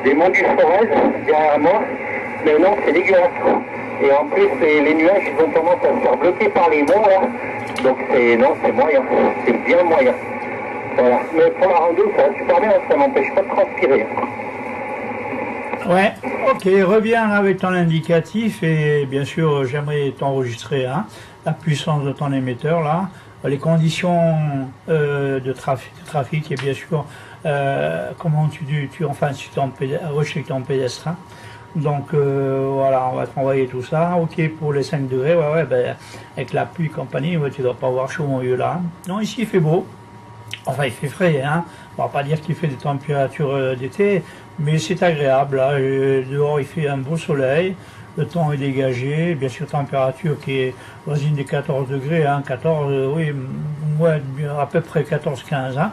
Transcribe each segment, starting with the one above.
les monts du Forez derrière moi. Mais non, c'est dégueulasse. Et en plus, les nuages, ils ont tendance à se faire bloquer par les monts, là. Donc c'est moyen. C'est bien moyen. Voilà. Mais pour la rando, ça va super bien, ça m'empêche pas de transpirer. Ouais, ok, reviens avec ton indicatif et bien sûr, j'aimerais t'enregistrer la puissance de ton émetteur, là, les conditions de trafic et bien sûr, comment si tu es restricté en pédestre. Donc voilà, on va te renvoyer tout ça. Ok pour les 5 degrés, ouais, ben, avec la pluie et compagnie, ouais, tu dois pas avoir chaud mon vieux là. Non, ici il fait beau. Enfin, il fait frais, hein. On va pas dire qu'il fait des températures d'été, mais c'est agréable. Là. Dehors, il fait un beau soleil, le temps est dégagé, bien sûr, température qui est voisine des 14 degrés, hein. 14, oui, ouais, à peu près 14-15. Hein.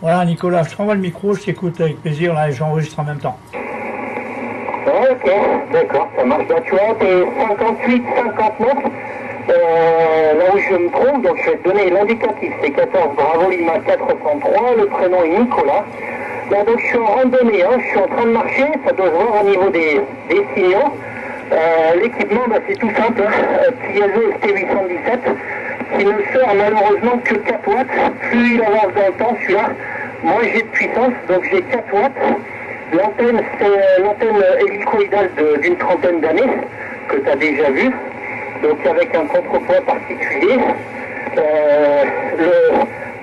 Voilà, Nicolas, je te renvoie le micro, je t'écoute avec plaisir, là, et j'enregistre en même temps. Ok, d'accord, ça marche. Bah, tu vois, t'es 58, 59. Là où je me trouve, donc je vais te donner l'indicatif, c'est 14 Bravo Lima 403, le prénom est Nicolas. Là donc je suis en randonnée, hein, je suis en train de marcher, ça doit se voir au niveau des signaux. L'équipement, bah, c'est tout simple, hein, Piaggio ST817, qui ne sort malheureusement que 4 watts. Plus il avance dans le temps, celui-là, moins j'ai de puissance, donc j'ai 4 watts. L'antenne, c'est l'antenne hélicoïdale d'une trentaine d'années, que tu as déjà vue. Donc avec un contrepoids particulier,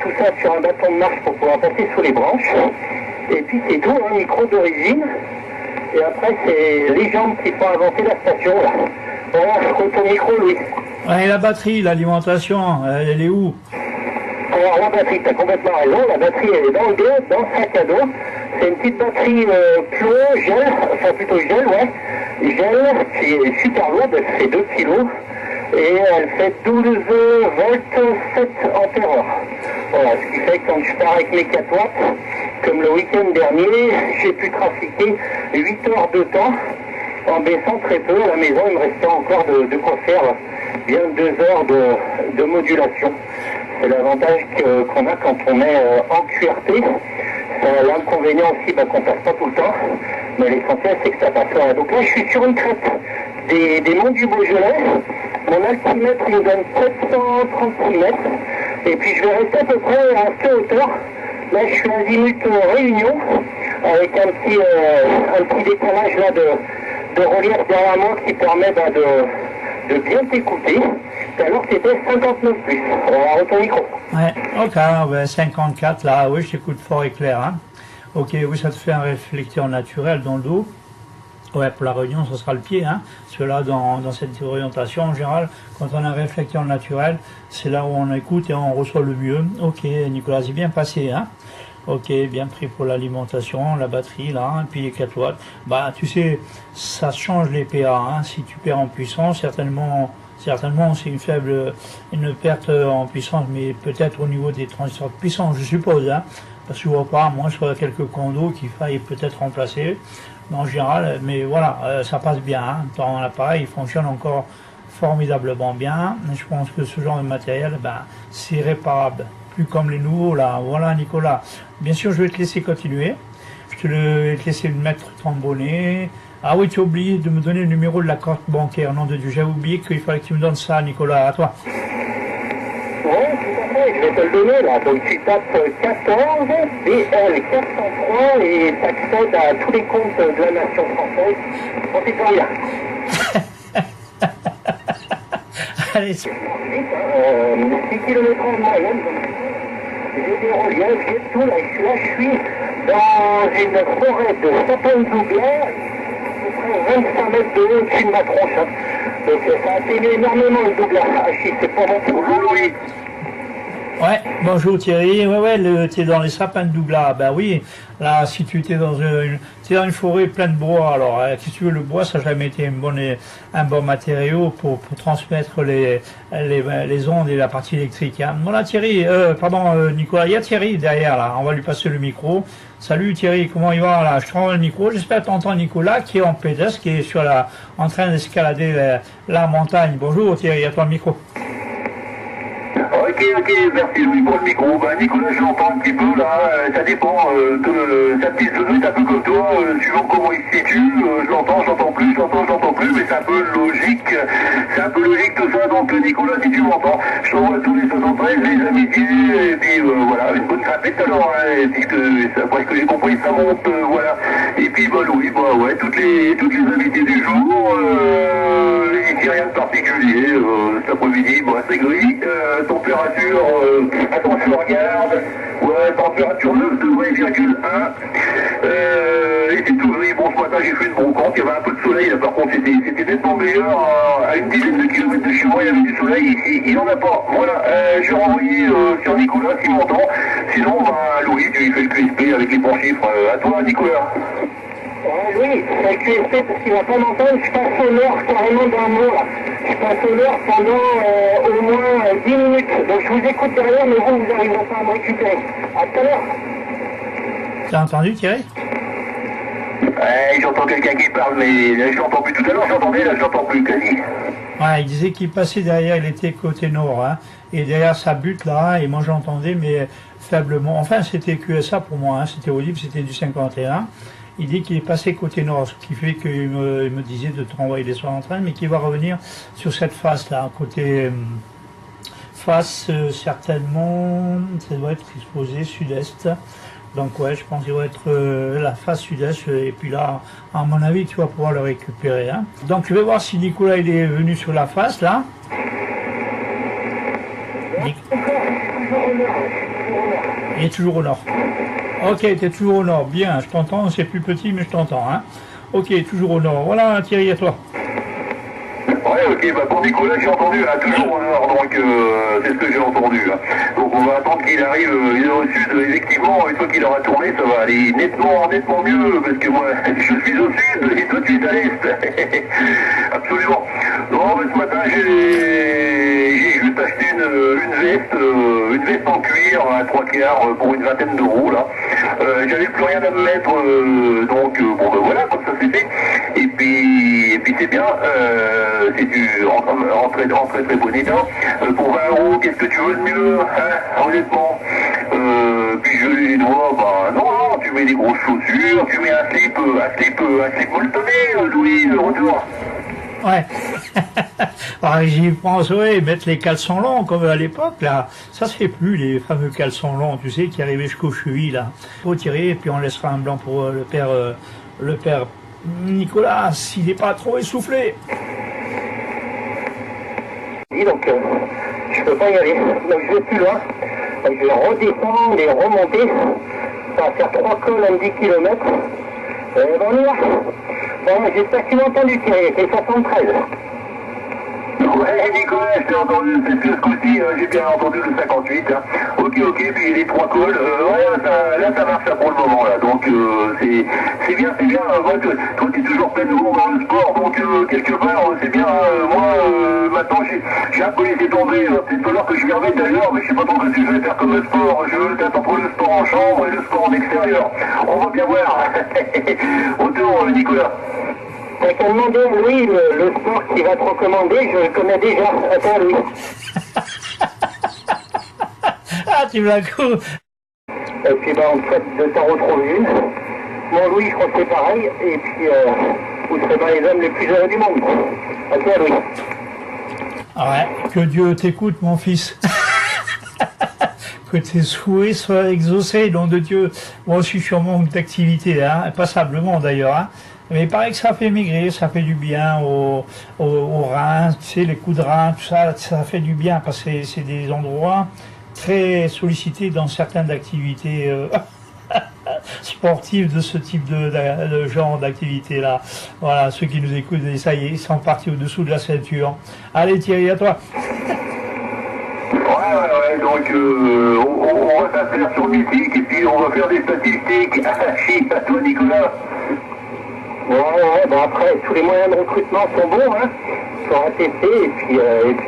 tout ça sur un bâton de marche pour pouvoir passer sous les branches. Et puis c'est tout, un micro d'origine. Et après c'est les jambes qui font avancer la station là. Voilà, ton micro Louis. Ouais, et la batterie, l'alimentation, elle est où? Alors la batterie, tu as complètement raison, la batterie elle est dans le dos, dans le sac à dos. C'est une petite batterie plomb, gel, enfin plutôt gel, ouais. Gel qui est super lourde, elle fait 2 kilos. Et elle fait 12 volts 7 ampères. Voilà, ce qui fait que quand je pars avec mes 4 watts, comme le week-end dernier, j'ai pu trafiquer 8 heures de temps en baissant très peu. À la maison, il me restait encore de quoi faire bien 2 heures de modulation. C'est l'avantage qu'on a quand on est en QRT. L'inconvénient aussi qu'on passe pas tout le temps, mais l'essentiel c'est que ça passe. Donc là je suis sur une crête des monts du Beaujolais, mon altimètre il me donne 736 mètres, et puis je vais rester à peu près à cette hauteur. Là je suis azimut Réunion, avec un petit décalage là de relief derrière moi qui permet de bien t'écouter. Alors c'était 59 plus. On va retourner micro. Ouais, ok, 54 là, oui, je t'écoute fort et clair. Hein. Ok, oui, ça te fait un réflecteur naturel dans le dos. Ouais, pour la réunion, ce sera le pied. Hein. Parce que là, dans cette orientation, en général, quand on a un réflecteur naturel, c'est là où on écoute et on reçoit le mieux. Ok, Nicolas, c'est bien passé. Hein. Ok, bien pris pour l'alimentation, la batterie, là, et puis les 4 watts. Bah, tu sais, ça change les PA. Hein. Si tu perds en puissance, certainement c'est une perte en puissance, mais peut-être au niveau des transistors de puissance, je suppose, hein, parce que je vois pas, moi, sur quelques condos qu'il faille peut-être remplacer, mais en général, mais voilà, ça passe bien, hein, ton appareil, il fonctionne encore formidablement bien, je pense que ce genre de matériel, c'est réparable, plus comme les nouveaux, là, voilà, Nicolas. Bien sûr, je vais te laisser continuer, vais te laisser mettre ton bonnet. Ah oui, tu as oublié de me donner le numéro de la carte bancaire, nom de Dieu. J'avais oublié qu'il fallait que tu me donnes ça, Nicolas. À toi. Oui, tout à fait, je vais te le donner là. Donc tu tapes 14 BL 403 et tu accèdes à tous les comptes de la nation française. On t'y prend bien. Allez. 6 km en moyenne. J'ai des reliefs, j'ai tout là. Je suis dans une forêt de sapins douglas. 25 mètres de haut au-dessus de ma tronche. Hein. Donc ça atténue énormément le Douglas. C'est pour mon Louis. Ouais, bonjour Thierry. Ouais, tu es dans les sapins de Douglas. Ben oui, là, si tu étais dans une forêt pleine de bois, alors, si tu veux, le bois, ça n'a jamais été un bon matériau pour transmettre les ondes et la partie électrique. Hein. Voilà Thierry, Nicolas, il y a Thierry derrière, là. On va lui passer le micro. Salut Thierry, comment il va là? Je te rends le micro. j'espère que tu entends Nicolas qui est en pédestre, qui est en train d'escalader la montagne. Bonjour Thierry, à toi le micro. Ok, merci Louis pour le micro. Nicolas, je l'entends un petit peu là, ça dépend, sa petite zone est un peu comme toi, suivant comment il situe, j'entends plus, mais c'est un peu logique. C'est un peu logique tout ça, donc Nicolas, si tu m'entends, je t'envoie tous les 73, les amitiés, et puis voilà, une bonne tapette alors, hein, puisque après ce que j'ai compris, ça monte, voilà. Et puis bah Louis, bah ouais, toutes les amitiés du jour, ici rien de particulier, cet après-midi, bah c'est gris, température, attention regarde, ouais, température 9 degrés,1, et c'est tout gris. Bon, ce matin j'ai fait une brocante, il y avait un peu de soleil, là, par contre c'était nettement meilleur, à une dizaine de kilomètres de chez moi il y avait du soleil, ici il n'en a pas. Voilà, j'ai renvoyé sur Nicolas s'il m'entend, sinon bah Louis tu lui fais le QSP avec les bons chiffres, à toi Nicolas. Oui, c'est le QSP parce qu'il va pas m'entendre, je passe au nord carrément d'un mot là. Je passe au nord pendant au moins 10 minutes, donc je vous écoute derrière mais vous n'arriverez pas à me récupérer. À tout à l'heure. T'as entendu Thierry? Ouais, j'entends quelqu'un qui parle, mais là, je l'entends plus. Tout à l'heure, j'entendais, là, je l'entends plus, quasi. Ouais, il disait qu'il passait derrière, il était côté nord, hein, et derrière sa butte là, et moi j'entendais, mais faiblement. Enfin, c'était QSA pour moi, hein, c'était audible, c'était du 51. Il dit qu'il est passé côté nord, ce qui fait qu'il me disait de te renvoyer les soins en train, mais qu'il va revenir sur cette face là, côté face certainement, ça doit être exposé sud-est. Donc ouais, je pense qu'il va être la face sud-est, et puis là, à mon avis, tu vas pouvoir le récupérer. Hein. Donc je vais voir si Nicolas il est venu sur la face, là. Il est toujours au nord. Ok, tu es toujours au nord. Bien, je t'entends, c'est plus petit, mais je t'entends. Hein. Ok, toujours au nord. Voilà, Thierry, à toi. Ouais, ok, bah pour Nicolas, j'ai entendu, là, toujours au nord, donc c'est ce que j'ai entendu. Là. Donc on va attendre qu'il arrive, il est au sud, effectivement, une fois qu'il aura tourné, ça va aller nettement mieux, parce que moi, je suis au sud, et toi tu es à l'est. Absolument. Non, mais ce matin, j'ai juste acheté une veste en cuir à 3/4 pour une vingtaine d'euros, là. J'avais plus rien à me mettre, donc bon ben voilà, comme ça c'est fait. Et puis c'est bien, c'est du en très bon état. Pour 20 euros, qu'est-ce que tu veux de mieux, hein, honnêtement. Puis je les doigts, bah non, tu mets des grosses chaussures, tu mets un slip molletonné, Louis, le retour. Ouais. Alors, j'y pense, ouais, mettre les caleçons longs comme à l'époque, là. Ça se fait plus, les fameux caleçons longs, tu sais, qui arrivaient jusqu'aux chevilles, là. Faut tirer, et puis on laissera un blanc pour le père Nicolas, s'il n'est pas trop essoufflé. Donc, je peux pas y aller. Donc, je vais plus loin. Donc, je vais redescendre et remonter. Ça va faire 3 cols en 10 km. Bon, on y va. Bon, j'espère que tu m'as entendu, Thierry. C'est 73. Ouais, Nicolas, je t'ai entendu, c'est ce coup-ci, j'ai bien entendu le 58. Hein. Ok, puis les 3 calls, ouais, là ça marche là, pour le moment, là. Donc, c'est bien. Toi, t'es toujours plein nouveau dans le sport, donc quelque part, c'est bien. Moi, maintenant, j'ai un peu laissé tomber. Peut-être falloir que je m'y remette d'ailleurs, mais je sais pas trop ce que je vais faire comme le sport. Je veux le tête entre le sport en chambre et le sport en extérieur. On va bien voir. Autour, Nicolas. T'as qu'à demander à Louis le sport qu'il va te recommander, je le connais déjà. Attends, Louis. Ah, tu me la cours. Et puis, bah, on te souhaite de t'en retrouver une. Mon Louis, je crois que c'est pareil. Et puis, vous serez pas les hommes les plus heureux du monde. À toi, Louis. Ah ouais, que Dieu t'écoute, mon fils. Que tes souhaits soient exaucés, nom de Dieu. Moi aussi, je suis en manque d'activité, hein, passablement d'ailleurs. Hein. Mais il paraît que ça fait maigrir, ça fait du bien aux reins, tu sais, les coups de reins, tout ça, ça fait du bien parce que c'est des endroits très sollicités dans certaines activités sportives de ce type de genre d'activité-là. Voilà, ceux qui nous écoutent, ça y est, ils sont partis au-dessous de la ceinture. Allez Thierry, à toi. Ouais, donc on va s'inscrire sur Mythique et puis on va faire des statistiques. À toi Nicolas. Ouais, bah après, tous les moyens de recrutement sont bons, hein. Sont attestés, et puis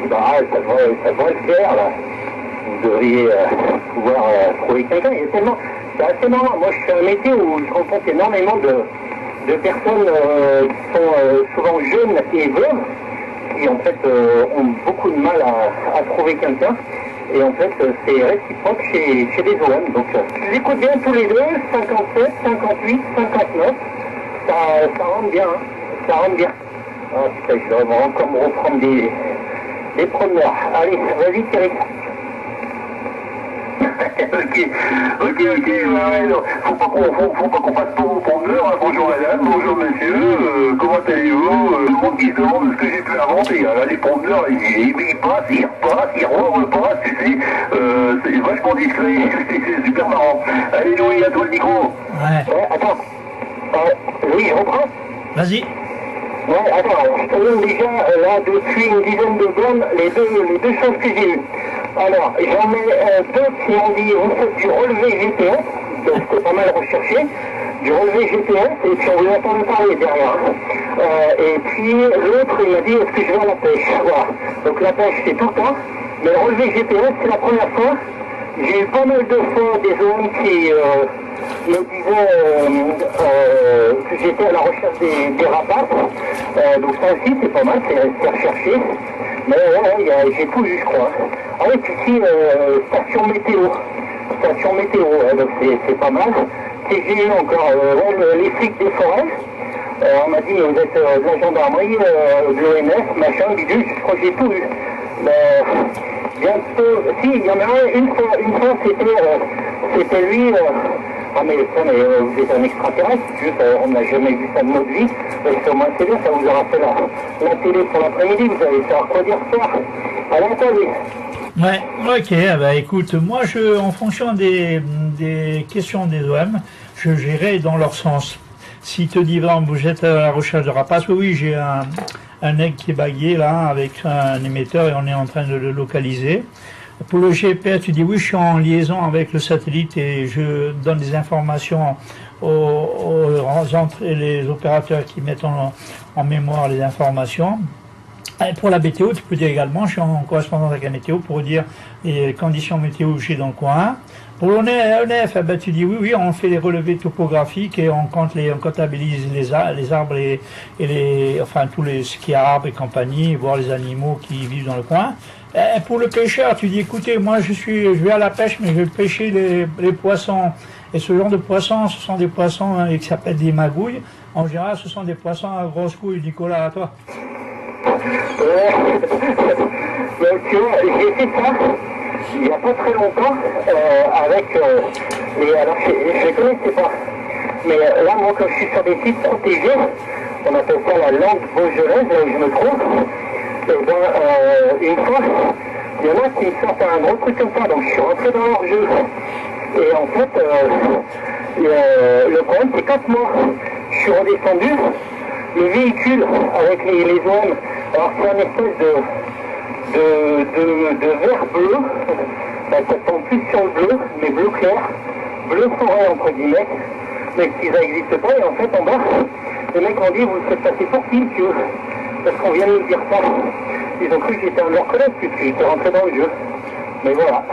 bah, ça devrait le faire, là. Vous devriez pouvoir trouver quelqu'un. C'est assez marrant. Moi, je fais un métier où je rencontre énormément de personnes qui sont souvent jeunes et veuves, qui en fait ont beaucoup de mal à trouver quelqu'un. Et en fait, c'est réciproque chez les OM. Donc, je les écoute bien tous les deux, 57, 58, 59. ça rentre bien, hein. Ça rentre bien. Ah putain, je vais encore me reprendre des promeneurs. Allez, vas-y Thierry. Ok, ouais, non. Faut pas qu'on fasse pour promeneur, hein. Bonjour madame, bonjour monsieur, comment allez-vous? Tout le monde qui se demande ce que j'ai pu inventer. Là, les promeneurs, ils passent, ils repassent, ils repassent, tu sais, c'est vachement discret, c'est super marrant. Allez Louis, à toi le micro. Ouais. Attends. Oui, je reprends. Vas-y. Ouais, attends, je te donne déjà, là, depuis une dizaine de secondes, les deux choses que j'ai eues. Alors, j'en ai deux qui m'ont dit, vous faites du relevé GPS, donc c'était pas mal recherché, du relevé GPS, et puis on vous entend parler derrière. Et puis l'autre, il m'a dit, est-ce que je vais à la pêche? Voilà. Donc la pêche, c'est tout le temps, mais le relevé GPS, c'est la première fois. J'ai eu pas mal de fois des hommes qui me disaient que j'étais à la recherche des rapaces. Donc ça aussi, c'est pas mal, c'est recherché. Mais ouais, j'ai tout eu, je crois. Ah oui, puis ici, station météo. Station météo, donc c'est pas mal. TGU encore, les flics des forêts. On m'a dit, vous êtes de la gendarmerie, de l'ONF, machin, bidule, je crois que j'ai tout eu. Mais bientôt, si, il y en a un, une fois c'était lui. Ah mais vous êtes un extraterrestre, on n'a jamais vu ça de notre vie. Au moins c'est bien, ça vous aura fait la télé pour l'après-midi, vous allez savoir quoi dire ce soir. Allez, attendez. Ouais, ok, bah écoute, moi en fonction des questions des OM, je gérais dans leur sens. S'il te dit, vous êtes à la recherche de rapaces, oui, j'ai un aigle qui est bagué là, avec un émetteur et on est en train de le localiser. Pour le GPS, tu dis oui, je suis en liaison avec le satellite et je donne des informations et les opérateurs qui mettent en mémoire les informations. Et pour la météo, tu peux dire également, je suis en correspondance avec la météo pour dire les conditions météo que j'ai dans le coin. Pour l'ONF, tu dis oui, on fait les relevés topographiques et on comptabilise les arbres enfin ce qui est arbres et compagnie, voir les animaux qui vivent dans le coin. Et pour le pêcheur, tu dis écoutez, moi je vais à la pêche, mais je vais pêcher les poissons. Et ce genre de poissons, ce sont des poissons qui s'appellent des magouilles. En général, ce sont des poissons à grosses couilles. Nicolas, à toi. Donc, j'ai fait ça il n'y a pas très longtemps avec alors je ne connaissais pas. Mais là, moi, quand je suis sur des sites protégés, on appelle ça la langue beaujolaise, là où je me trouve. Et ben, une fois, il y en a qui me sortent un gros truc comme ça, donc je suis rentré dans leur jeu. Et en fait, le problème, c'est quand moi, je suis redescendu, le véhicule avec les OM, alors c'est un espèce de vert bleu, ça tombe plus sur le bleu, mais bleu clair, bleu forêt entre guillemets, mais ça n'existe pas, et en fait en bas, les mecs m'ont dit vous faites passer pour qui monsieur? Parce qu'on vient de nous dire ça. Ils ont cru que j'étais un de leurs collègues puisque j'étais rentré dans le jeu. Mais voilà.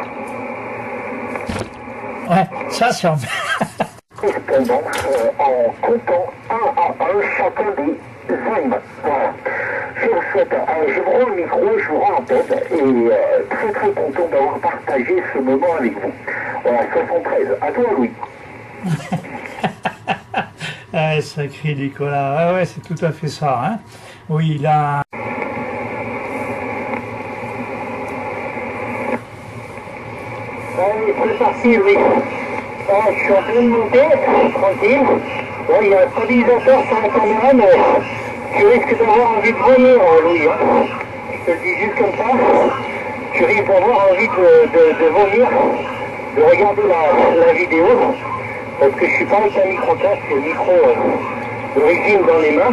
Ouais, ça c'est Cependant, en comptant un à un chacun des zones. Voilà. Je vous souhaite, je vous rends le micro, je vous rends l'antenne et très très content d'avoir partagé ce moment avec vous. Voilà, 73. À toi Louis. Ah, sacré Nicolas. Ah ouais, c'est tout à fait ça. Hein. Oui, il a... Allez, c'est parti Louis. Ah, je suis en train de monter, tranquille. Ouais, il y a un stabilisateur sur la caméra, mais tu risques d'avoir envie de vomir, Louis. Hein. Je te le dis juste comme ça. Tu risques d'avoir envie de vomir, de regarder la vidéo. Parce que je suis pas avec un micro-casque, le micro d'origine dans les mains.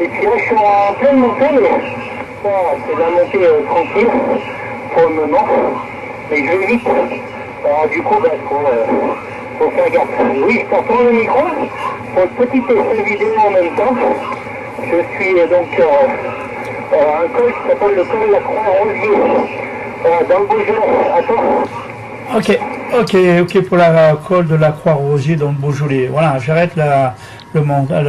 Et puis là, je suis en pleine montée, mais voilà, c'est de la montée tranquille pour le moment. Mais je vais vite. Alors du coup, faut faire gaffe. Oui, je t'entends le micro pour une petite essai vidéo en même temps. Je suis donc un col qui s'appelle le col de la Croix-Rosier, dans le Beaujolais. Attends. Ok, pour la col de la Croix-Rosier dans le Beaujolais. Voilà, j'arrête le montage.